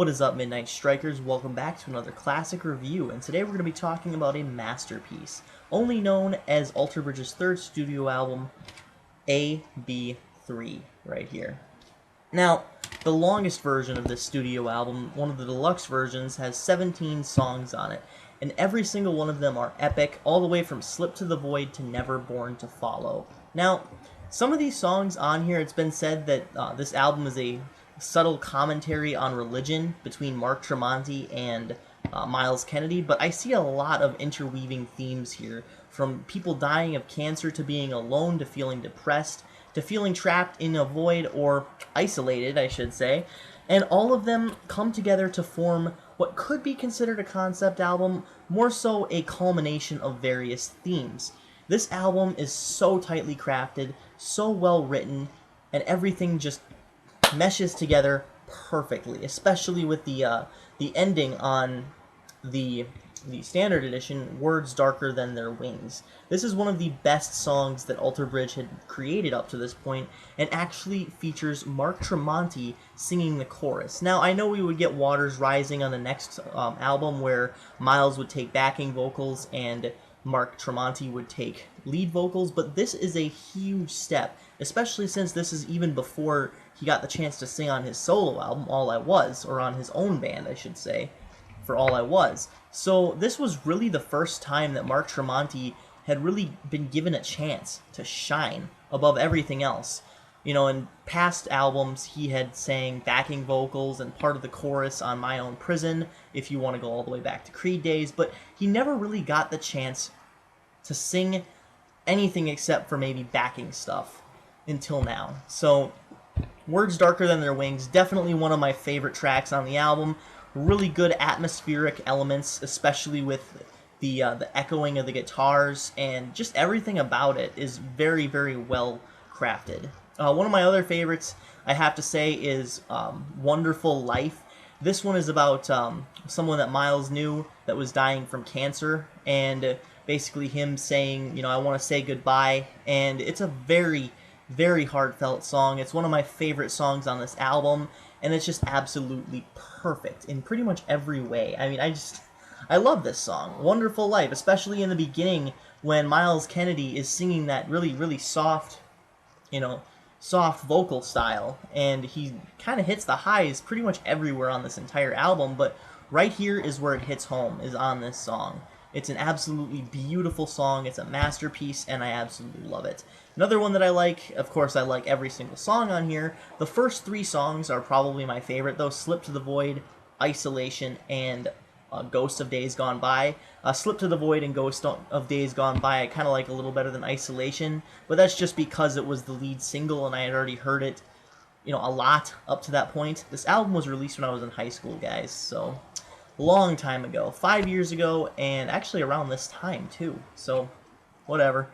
What is up, Midnight Strikers? Welcome back to another classic review, and today we're going to be talking about a masterpiece, only known as Alter Bridge's third studio album, AB3, right here. Now, the longest version of this studio album, one of the deluxe versions, has 17 songs on it, and every single one of them are epic, all the way from Slip to the Void to Never Born to Follow. Now, some of these songs on here, it's been said that this album is a subtle commentary on religion between Mark Tremonti and Miles Kennedy, but I see a lot of interweaving themes here, from people dying of cancer to being alone to feeling depressed to feeling trapped in a void, or isolated, I should say, and all of them come together to form what could be considered a concept album, more so a culmination of various themes. This album is so tightly crafted, so well written, and everything just meshes together perfectly, especially with the ending on the standard edition, Words Darker Than Their Wings. This is one of the best songs that Alter Bridge had created up to this point, and actually features Mark Tremonti singing the chorus. Now, I know we would get Waters Rising on the next album, where Miles would take backing vocals and Mark Tremonti would take lead vocals, but this is a huge step, especially since this is even before he got the chance to sing on his solo album, All I Was, or on his own band, I should say, for All I Was. So this was really the first time that Mark Tremonti had really been given a chance to shine above everything else. You know, in past albums, he had sang backing vocals and part of the chorus on My Own Prison, if you want to go all the way back to Creed days, but he never really got the chance to sing anything except for maybe backing stuff until now. So, Words Darker Than Their Wings, definitely one of my favorite tracks on the album. Really good atmospheric elements, especially with the echoing of the guitars, and just everything about it is very, very well crafted. One of my other favorites, I have to say, is Wonderful Life. This one is about someone that Miles knew that was dying from cancer, and basically him saying, you know, I want to say goodbye, and it's a very, very heartfelt song. It's one of my favorite songs on this album, and it's just absolutely perfect in pretty much every way. I mean, I love this song, Wonderful Life, especially in the beginning when Miles Kennedy is singing that really, really soft, you know, soft vocal style, and he kind of hits the highs pretty much everywhere on this entire album, but right here is where it hits home, is on this song. It's an absolutely beautiful song, it's a masterpiece, and I absolutely love it. Another one that I like, of course I like every single song on here, the first three songs are probably my favorite though, Slip to the Void, Isolation, and Ghost of Days Gone By. Slip to the Void and Ghost of Days Gone By I kind of like a little better than Isolation, but that's just because it was the lead single and I had already heard it, you know, a lot up to that point. This album was released when I was in high school, guys, so long time ago, 5 years ago, and actually around this time too, so whatever.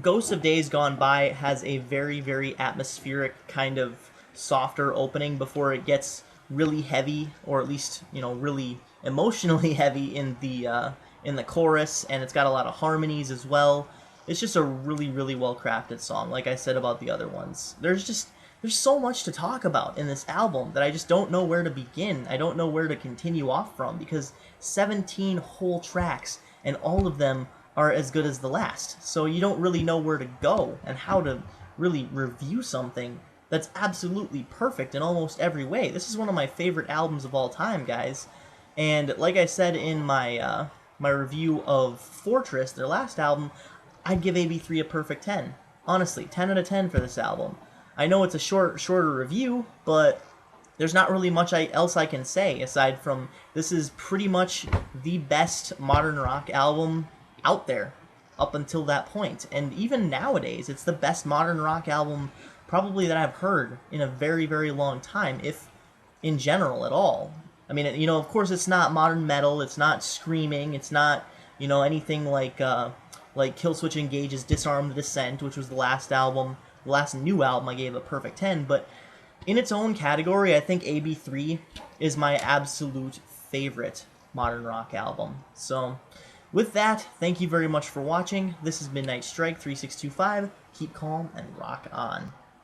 Ghost of Days Gone By has a very, very atmospheric kind of softer opening before it gets really heavy, or at least, you know, really emotionally heavy in the chorus, and it's got a lot of harmonies as well. It's just a really, really well crafted song, like I said about the other ones. There's so much to talk about in this album that I just don't know where to begin. I don't know where to continue off from, because 17 whole tracks, and all of them are as good as the last. So you don't really know where to go and how to really review something that's absolutely perfect in almost every way. This is one of my favorite albums of all time, guys. And like I said in my my review of Fortress, their last album, I'd give AB3 a perfect 10. Honestly, 10 out of 10 for this album. I know it's a shorter review, but there's not really much else I can say aside from this is pretty much the best modern rock album out there up until that point. And even nowadays, it's the best modern rock album probably that I've heard in a very, very long time, if in general at all. I mean, you know, of course it's not modern metal, it's not screaming, it's not, you know, anything like Killswitch Engage's Disarm the Descent, which was the last album, the last new album I gave a perfect 10, but in its own category, I think AB3 is my absolute favorite modern rock album. So, with that, thank you very much for watching. This is Midnight Strike 3625. Keep calm and rock on.